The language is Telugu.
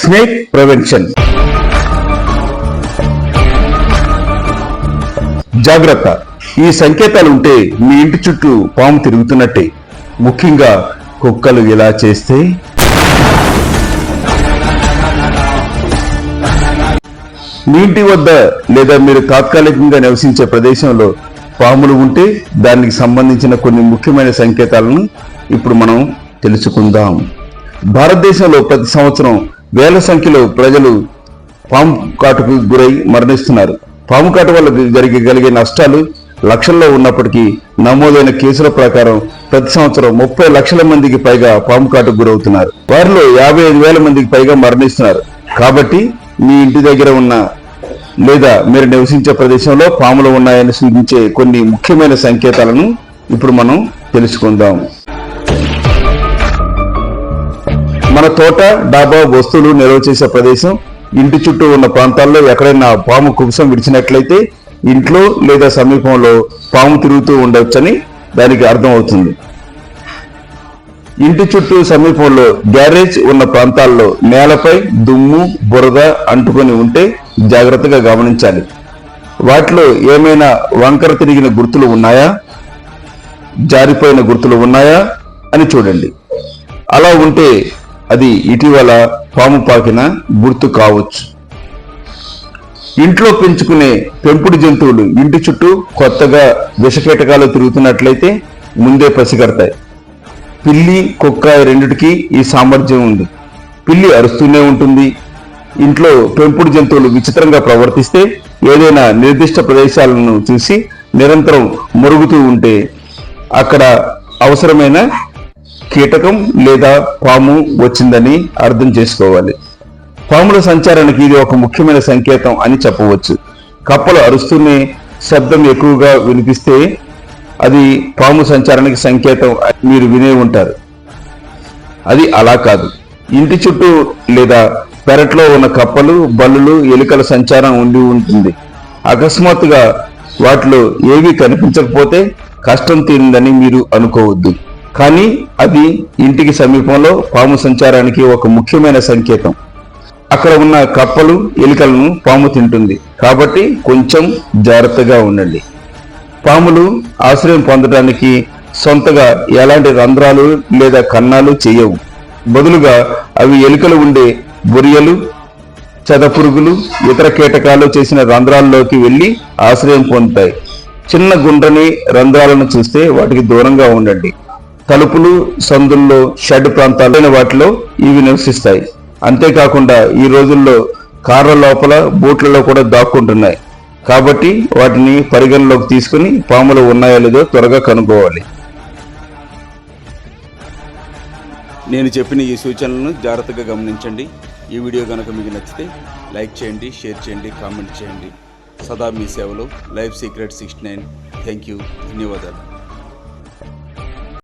Snake prevention. జాగ్రత్త, ఈ సంకేతాలు ఉంటే మీ ఇంటి చుట్టూ పాము తిరుగుతున్నట్టే. ముఖ్యంగా కుక్కలు ఇలా చేస్తే, మీ ఇంటి వద్ద లేదా మీరు తాత్కాలికంగా నివసించే ప్రదేశంలో పాములు ఉంటే దానికి సంబంధించిన కొన్ని ముఖ్యమైన సంకేతాలను ఇప్పుడు మనం తెలుసుకుందాం. భారతదేశంలో ప్రతి సంవత్సరం వేల సంఖ్యలో ప్రజలు పాము కాటుకు గురై మరణిస్తున్నారు. పాము కాటు వల్ల కలిగే నష్టాలు లక్షల్లో ఉన్నప్పటికీ నమోదైన కేసుల ప్రకారం ప్రతి సంవత్సరం 30 లక్షల మందికి పైగా పాము కాటుకు గురవుతున్నారు. వారిలో 55,000 మందికి పైగా మరణిస్తున్నారు. కాబట్టి మీ ఇంటి దగ్గర ఉన్న లేదా మీరు నివసించే ప్రదేశంలో పాములు ఉన్నాయని సూచించే కొన్ని ముఖ్యమైన సంకేతాలను ఇప్పుడు మనం తెలుసుకుందాం. మన తోట, డాబా, వస్తువులు నిల్వ చేసే ప్రదేశం, ఇంటి చుట్టూ ఉన్న ప్రాంతాల్లో ఎక్కడైనా పాము కుబుసం విడిచినట్లయితే ఇంట్లో లేదా సమీపంలో పాము తిరుగుతూ ఉండవచ్చని దానికి అర్థం అవుతుంది. ఇంటి చుట్టూ సమీపంలో గ్యారేజ్ ఉన్న ప్రాంతాల్లో నేలపై దుమ్ము, బురద అంటుకొని ఉంటే జాగ్రత్తగా గమనించాలి. వాటిలో ఏమైనా వంకర తిరిగిన గుర్తులు ఉన్నాయా, జారిపోయిన గుర్తులు ఉన్నాయా అని చూడండి. అలా ఉంటే అది ఇటీవల పాము పాకిన గుర్తు కావచ్చు. ఇంట్లో పెంచుకునే పెంపుడు జంతువులు ఇంటి చుట్టూ కొత్తగా విషకీటకాలు తిరుగుతున్నట్లయితే ముందే పసిగడతాయి. పిల్లి, కుక్క రెండిటికి ఈ సామర్థ్యం ఉంది. పిల్లి అరుస్తూనే ఉంటుంది. ఇంట్లో పెంపుడు జంతువులు విచిత్రంగా ప్రవర్తిస్తే, ఏదైనా నిర్దిష్ట ప్రదేశాలను చూసి నిరంతరం మురుగుతూ ఉంటే అక్కడ అవసరమైన కీటకం లేదా పాము వచ్చిందని అర్థం చేసుకోవాలి. పాముల సంచారానికి ఇది ఒక ముఖ్యమైన సంకేతం అని చెప్పవచ్చు. కప్పలు అరుస్తూనే శబ్దం ఎక్కువగా వినిపిస్తే అది పాము సంచారానికి సంకేతం మీరు వినే ఉంటారు. అది అలా కాదు. ఇంటి చుట్టూ లేదా పెరట్లో ఉన్న కప్పలు, బల్లులు, ఎలుకల సంచారం ఉండి ఉంటుంది. అకస్మాత్తుగా వాటిలో ఏవీ కనిపించకపోతే కష్టం తీరిందని మీరు అనుకోవద్దు. కానీ అది ఇంటికి సమీపంలో పాము సంచారానికి ఒక ముఖ్యమైన సంకేతం. అక్కడ ఉన్న కప్పలు, ఎలుకలను పాము తింటుంది. కాబట్టి కొంచెం జాగ్రత్తగా ఉండండి. పాములు ఆశ్రయం పొందడానికి సొంతగా ఎలాంటి రంధ్రాలు లేదా కన్నాలు చేయవు. బదులుగా అవి ఎలుకలు ఉండే బొరియలు, చెదపురుగులు, ఇతర కీటకాలు చేసిన రంధ్రాల్లోకి వెళ్లి ఆశ్రయం పొందుతాయి. చిన్న గుండ్రని రంధ్రాలను చూస్తే వాటికి దూరంగా ఉండండి. తలుపులు, సందుల్లో, షెడ్ ప్రాంతాలైన వాటిలో ఇవి నివసిస్తాయి. అంతేకాకుండా ఈ రోజుల్లో కార్ల లోపల, బూట్లలో కూడా దాక్కుంటున్నాయి. కాబట్టి వాటిని పరిగణలోకి తీసుకుని పాములు ఉన్నాయో లేదో త్వరగా కనుక్కోవాలి. నేను చెప్పిన ఈ సూచనలను జాగ్రత్తగా గమనించండి. ఈ వీడియో కనుక మీకు నచ్చితే లైక్ చేయండి, షేర్ చేయండి, కామెంట్ చేయండి. సదా మీ సేవలో లైఫ్ సీక్రెట్ 69. Thank you. ధన్యవాదాలు.